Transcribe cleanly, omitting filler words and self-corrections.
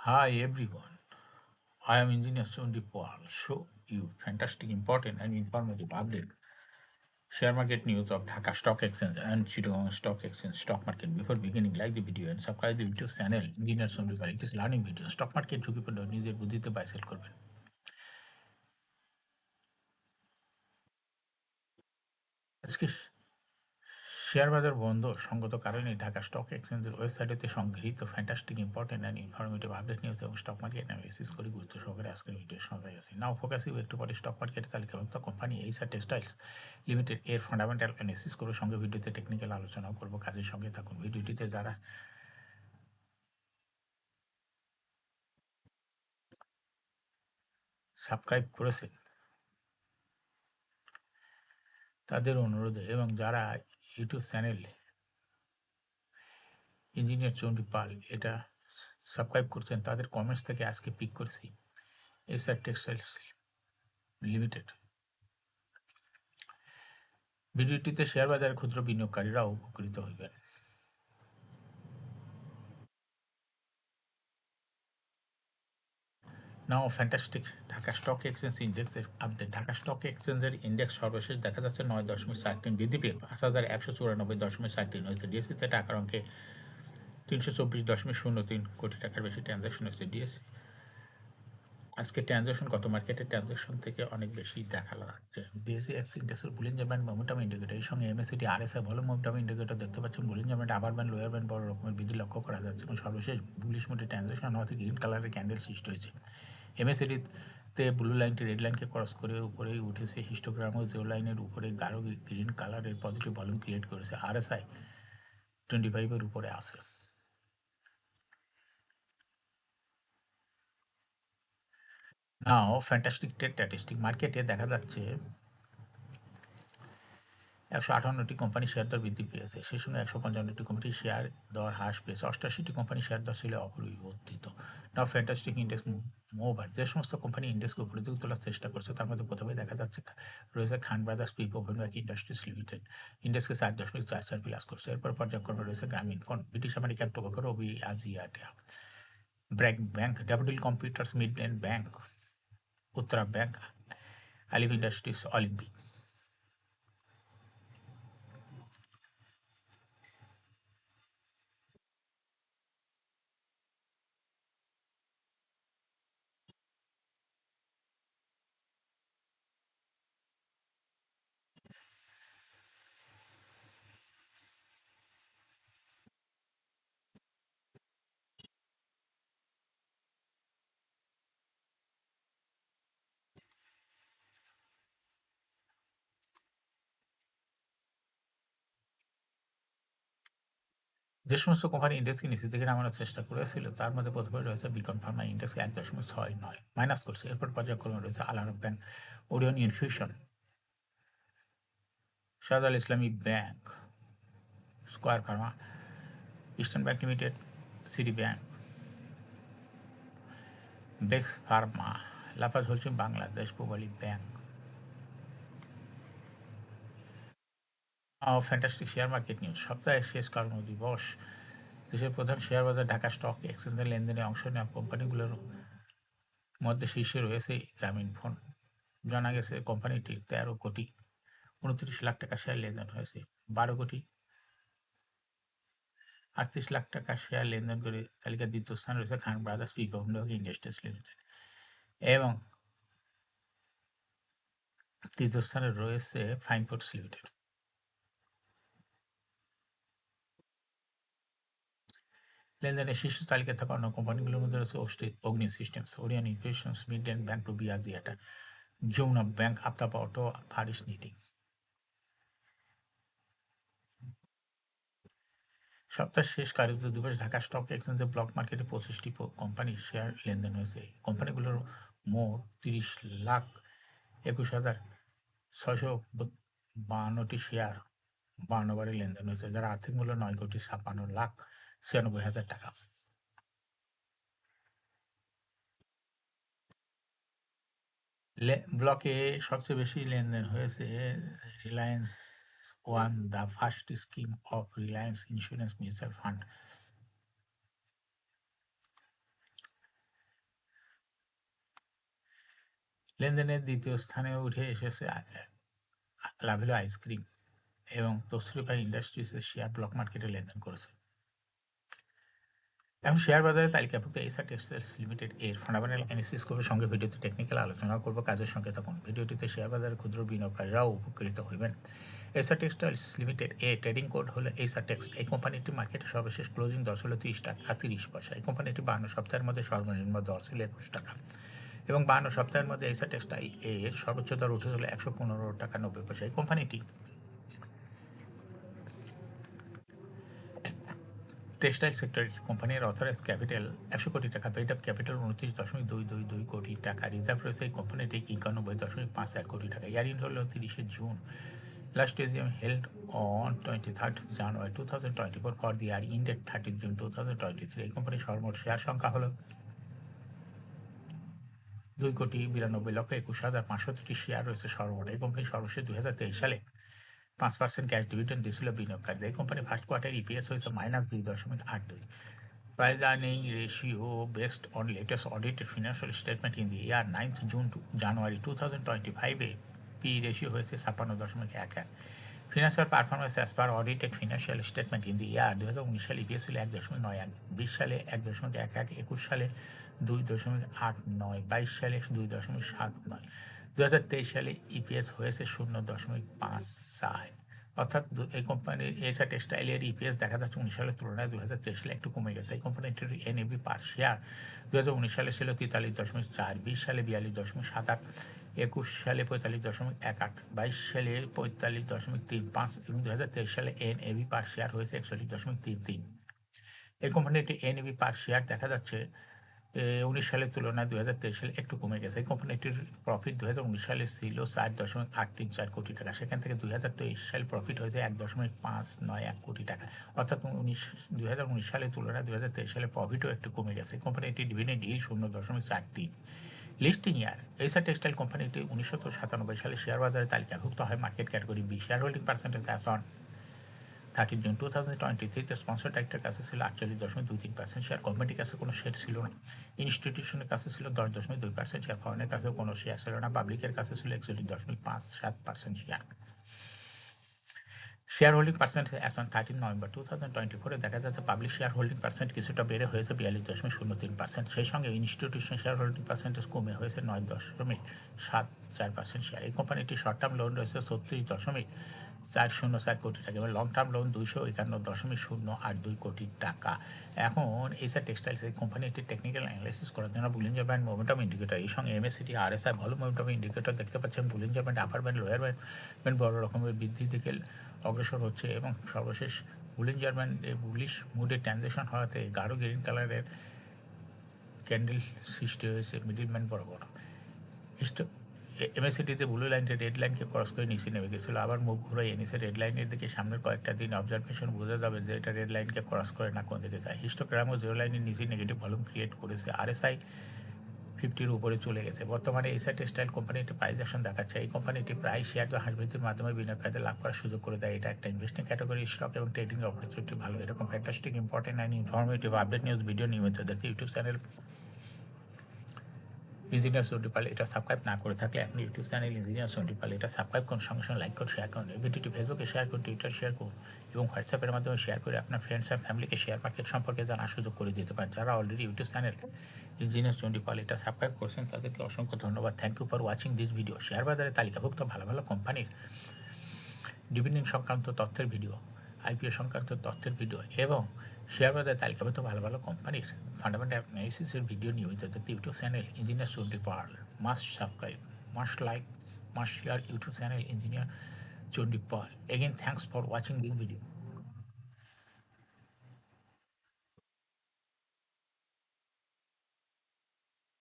Hi everyone, I am Engineer Sundi Paul. Show you fantastic, important, and informative update. Share market news of Dhaka Stock Exchange and Chittagong Stock Exchange stock market. Before beginning, like the video and subscribe the YouTube channel. Engineer Sundi Paul. It is learning video. Stock market ঝুঁকিপূর্ণ নিজের বুদ্ধিতে buy sell করবেন। আজকে share বাজার বন্ধ সঙ্গত কারণে Dhaka stock এক্সচেঞ্জের ওয়েবসাইটে সংগৃহীত fantastic important and informative update news এবং স্টক মার্কেট অ্যানালিসিস করে গুরুত্ব সহকারে আজকের ভিডিও সাজাই আছে। নাও ফোকাসিভ একটু পরে স্টক মার্কেটের তালিকাভুক্ত কোম্পানি এইসার টেক্সটাইলস লিমিটেড এর ফান্ডামেন্টাল অ্যানালিসিস করবো, সঙ্গে ভিডিওতে টেকনিক্যাল আলোচনাও করবো। কাজের সঙ্গে থাকুন। ভিডিওটিতে যারা সাবস্ক্রাইব করেছেন তাদের অনুরোধে এবং যারা YouTube channel engineer Chandi Pal এটা সাবস্ক্রাইব করছেন তাদের কমেন্টস থেকে আজকে পিক করেছি এইসার টেক্সটাইলস লিমিটেড। ভিডিওটিতে শেয়ার বাজারের ক্ষুদ্র বিনিয়োগকারীরাও উপকৃত হইবেন। Now fantastic Dhaka stock exchange ইন্ডেক্সের আপডেট। ঢাকা স্টক এক্সচেঞ্জের ইন্ডেক্স সর্বশেষ দেখা যাচ্ছে 9.43 বৃদ্ধি পেয়ে ৫,১৯৪.৩ হয়েছে। ডিএসসিতে টাকার অঙ্কে ৩২৪.০৩ কোটি টাকার বেশি ট্রানজাকশন হয়েছে। ডিএসসি আজকে ট্রানজাকশন গত মার্কেটের ট্রানজাকশন থেকে অনেক বেশি দেখা যাচ্ছে। ডিএসসি এক্স ইন্ডেক্সের বুলিঞ্জার ব্যান্ড মোমেন্টাম ইন্ডিকেটর এর সঙ্গে এমএসসিটি আরএসআই ভলিউম মোমেন্টাম ইন্ডিকেটর দেখতে পাচ্ছেন। বুলিঞ্জার ব্যান্ড আবার ব্যান্ড লোয়ার ব্যান্ড বড় রকমের বৃদ্ধি লক্ষ্য করা যাচ্ছে এবং সর্বশেষ বুলিশ মোডে ট্রানজাকশন হওয়াতে গ্রিন কালারের ক্যান্ডেল সৃষ্টি হয়েছে। এমএসিডিতে ব্লু লাইনটি রেড লাইনকে ক্রস করে উপরেই উঠেছে। হিস্টোগ্রাম ও জিও লাইনের উপরে গাঢ় গ্রিন কালারের পজিটিভ ভলিউম ক্রিয়েট করেছে। আরএসআই 25 এর উপরে আছে। নাও ফ্যান্টাস্টিক ট্রেড স্ট্যাটিস্টিক মার্কেটে দেখা যাচ্ছে 158টি কোম্পানি শেয়ার দর বৃদ্ধি পেয়েছে, সেই সঙ্গে 155টি কোম্পানির শেয়ার দর হ্রাস পেয়েছে। 88টি কোম্পানি শেয়ার দর ছিল অপরিবর্তিত। নাও ফ্যান্টাস্টিক ইন্ডেক্স মোভার যে সমস্ত কোম্পানি ইন্ডেক্সকে উপরে দিকে তোলার চেষ্টা করছে তার মধ্যে প্রথমে দেখা যাচ্ছে রয়েছে Khan brothers PP woven bag industries limited, ইন্ডেক্সকে 4.44 প্লাস করছে। এরপর পর্যায়ক্রমে রয়েছে গ্রামীণ ফোন, ব্রিটিশ আমেরিকান টোবাকোর Robi Axiata, BRAC bank, Daffodil computers, Midland bank, Uttara bank, Alif industries, Olympic. যে সমস্ত কোম্পানি ইন্ডেক্সকে নিচের দিকে নামানোর চেষ্টা করেছিল তার মধ্যে প্রথমে রয়েছে বিকন ফার্মা, ইন্ডেক্সকে 1.69 মাইনাস করছে। এরপর পর্যায়ক্রমে রয়েছে Al Arab bank, Orion infusion, Shahjalal Islami bank, Square pharma, Eastern bank limited, City bank, বেক্স pharma, Lafarge Holcim Bangladesh, Pubali bank. Fantastic share market news সপ্তাহের শেষ কর্মদিবস। দেশের প্রধান শেয়ার বাজার ঢাকা স্টক এক্সচেঞ্জের লেনদেনে অংশ নেওয়া কোম্পানিগুলোর মধ্যে শীর্ষে রয়েছে গ্রামীণ ফোন। জানা গেছে কোম্পানিটির 13 কোটি 29 লাখ টাকা শেয়ার লেনদেন হয়েছে। 12 কোটি 38 লাখ টাকা শেয়ার লেনদেন করে তালিকার দ্বিতীয় স্থানে রয়েছে Khan brothers people industries limited এবং তৃতীয় স্থানে রয়েছে ফাইন ফুডস লিমিটেড। লেনদেনের শীর্ষ তালিকায় থাকা অন্য কোম্পানিগুলোর মধ্যে রয়েছে Agni systems, Orion infusions, Midland bank, Robi Axiata, Jamuna bank, Aftab auto, Far East knitting. সপ্তাহের শেষ কার্যদিবস ঢাকা স্টক এক্সচেঞ্জে ব্লক মার্কেটে 25টি কোম্পানির শেয়ার লেনদেন হয়েছে। কোম্পানিগুলোর মোট 30,21,652টি শেয়ার 52 বারে লেনদেন হয়েছে, যার আর্থিক মূল্য 9,56,96,000 টাকা। ব্লকে সবচেয়ে বেশি লেনদেন হয়েছে Reliance one, the first scheme of Reliance insurance mutual fund, লেনদেনের দ্বিতীয় স্থানে উঠে এসেছে লাভেলো আইসক্রিম এবং তসরিফা ইন্ডাস্ট্রিজের শেয়ার ব্লক মার্কেটে লেনদেন করেছে। এখন শেয়ার বাজারে তালিকাভুক্ত এসআর টেক্সটাইলস লিমিটেড এর ফান্ডামেন্টাল অ্যানালিসিস করবে, সঙ্গে ভিডিওতে টেকনিক্যাল আলোচনা করব। কাজের সঙ্গে থাকুন। ভিডিওটিতে শেয়ার বাজারে ক্ষুদ্র বিনিয়োগকারীরাও উপকৃত হইবেন। এসআর টেক্সটাইলস লিমিটেড এ ট্রেডিং কোড হলো এসআর টেক্সট। এই কোম্পানিটি মার্কেটে সর্বশেষ ক্লোজিং দর ছিল 30 টাকা 30 পয়সা। এই কোম্পানিটি 52 সপ্তাহের মধ্যে সর্বনিম্ন দর ছিল 21 টাকা এবং 52 সপ্তাহের মধ্যে এসআর টেক্সটাইল এর সর্বোচ্চ দর উঠে হলো 115 টাকা 90 পয়সা। এই কোম্পানিটি টেক্সটাইল সেক্টরের কোম্পানির অথরাইজ ক্যাপিটাল 100 কোটি টাকা, পেইড আপ ক্যাপিটাল 29.222 কোটি টাকা, রিজার্ভ রয়েছে এই কোম্পানিটি 91.51 কোটি টাকা। ইয়ারিং হল 30 June. Last AGM held on 23rd January 2024 for the year ended 30 June 2023। এই কোম্পানির সর্বমোট শেয়ার সংখ্যা হলো 2,92,21,500টি শেয়ার রয়েছে সর্বমোট। এই কোম্পানি সর্বশেষ 2023 সালে 5% ক্যাশ ডিভিডেন্ড দিয়েছিল বিনিয়োগকারীদের। এই কোম্পানি ফার্স্ট কোয়ার্টার ইপিএস হয়েছে -2.82। Price earning ratio based on latest audited financial statement in the year 9th June to January 2025 E P ratio হয়েছে 56.11। Financial performance as per audited financial statement in the year 2019 সালে EPS ছিল 1.91, 20 সালে 1.11, 21 সালে 2.89, 22 সালে 2.79, 2023 সালে EPS হয়েছে 0.54। অর্থাৎ এই কোম্পানির এসআর টেক্সটাইলের ইপিএস দেখা যাচ্ছে 19 সালের তুলনায় 2023 সালে একটু কমে গেছে। এই কোম্পানিটির এনএভি পার শেয়ার 2019 সালে ছিল 43.4, 20 সালে 42.78, 21 সালে 45.18, 22 সালে 45.35 এবং 2023 সালে এনএভি পার শেয়ার হয়েছে 61.33। এই কোম্পানিটি এনএভি পার শেয়ার দেখা যাচ্ছে 19 সালের তুলনায় 2023 সালে একটু কমে গেছে। এই কোম্পানিটির প্রফিট 2019 সালে ছিল 4.834 কোটি টাকা, সেখান থেকে 2023 সালে প্রফিট হয়েছে 1.591 কোটি টাকা, অর্থাৎ 2019 সালের তুলনায় 2023 সালে প্রফিটও একটু কমে গেছে। এই কোম্পানিটির dividend yield 0.43। Listing year SR textile কোম্পানিটি 1997 সালে শেয়ার বাজারে তালিকাভুক্ত হয় market category B. Share holding percentage as on 30 June 2023 sponsor ডাইরেক্টরের কাছে ছিল 48.23%। শেয়ার। গভর্নমেন্টের কাছে কোনো শেয়ার ছিল না। ইনস্টিটিউশনের কাছে ছিল 10.2% শেয়ার। ফরেনের কাছেও কোনো শেয়ার ছিল না। পাবলিকের কাছে ছিল 41.57% share. Share holding percent as on 13 November 2024 দেখা যাচ্ছে পাবলিক শেয়ার হোল্ডিং পার্সেন্ট কিছুটা বেড়ে হয়েছে 42.03%। সেই সঙ্গে ইনস্টিটিউশন শেয়ার হোল্ডিং পার্সেন্টেজ কমে হয়েছে 9.74% শেয়ার। এই কোম্পানিটি শর্ট টার্ম লোন রয়েছে 36.404 কোটি টাকা এবং লং টার্ম লোন 251.082 কোটি টাকা। এখন এসআর টেক্সটাইলস এই কোম্পানিটির টেকনিক্যাল অ্যানালাইসিস করার জন্য বুলিঞ্জার ব্যান্ড মোমেন্টাম ইন্ডিকেটর এই সঙ্গে এমএসসিটি আরএসআই ভলিউম মোমেন্টাম ইন্ডিকেটর দেখতে পাচ্ছেন। Bollinger band upper band lower band বড় রকমের বৃদ্ধি দিকে অগ্রসর হচ্ছে এবং সর্বশেষ বুলিঞ্জার ব্যান্ডে বুলিশ মুডে ট্রানজেকশন হওয়াতে গাঢ় গ্রিন কালারের ক্যান্ডেল সৃষ্টি হয়েছে মিডিল ব্যান্ড বরাবর। এমএসিটিতে ব্লু লাইনটা রেড লাইনকে ক্রস করে নিচে নেমে গেছিলো, আবার মুভ ঘুরে এনেছে রেড লাইনের দিকে। সামনের কয়েকটা দিন অবজারভেশন বোঝা যাবে যে এটা রেড লাইনকে ক্রস করে না কোন দিকে যায়। হিস্টোগ্রামও জিরো লাইনের নিচে নেগেটিভ ভলিউম ক্রিয়েট করেছে। আরএসআই 50-র উপরে চলে গেছে। বর্তমানে এসআর টেক্সটাইল কোম্পানিটি প্রাইস অ্যাকশন দেখাচ্ছে। এই কোম্পানিটি প্রায় শেয়ার হাঁস বৃদ্ধির মাধ্যমে বিনিয়োগকারীদের লাভ করার সুযোগ করে দেয়। এটা একটা ইনভেস্টিং ক্যাটাগরি স্টক এবং ট্রেডিং অপরচুনিটি ভালো। এরকম fantastic important and informative update news video নিয়মিত দেখতে ইউটিউব চ্যানেল ইঞ্জিনিয়ার সন্ডিপাল এটা সাবস্ক্রাইব না করে থাকলে আপনি ইউটিউব চ্যানেল ইঞ্জিনিয়ার সন্ডিপাল এটা সাবস্ক্রাইব করুন, সঙ্গে সঙ্গে লাইক করুন, শেয়ার করুন। এই ভিডিওটি ফেসবুকে শেয়ার করুন, টুইটার শেয়ার করুন এবং হোয়াটসঅ্যাপের মাধ্যমে শেয়ার করে আপনার ফ্রেন্ডস অ্যান্ড ফ্যামিলিকে শেয়ার মার্কেট সম্পর্কে জানার সুযোগ করে দিতে পারেন। যারা already YouTube channel engineer Sandipal এটা সাবস্ক্রাইব করছেন তাদেরকে অসংখ্য ধন্যবাদ। Thank you for watching this video. Share বাজারে তালিকাভুক্ত ভালো ভালো কোম্পানির ডিভিডেন্ড সংক্রান্ত তথ্যের ভিডিও, আইপিও সংক্রান্ত তথ্যের ভিডিও এবং শেয়ার বাজারে তালিকাভুক্ত ভালো ভালো কোম্পানির ফান্ডামেন্টাল অ্যানালিসিসের ভিডিও নিয়মিত দেখতে YouTube channel engineer Chandipal must subscribe, must like, must share YouTube channel engineer Chandipal. Again, thanks for watching this video.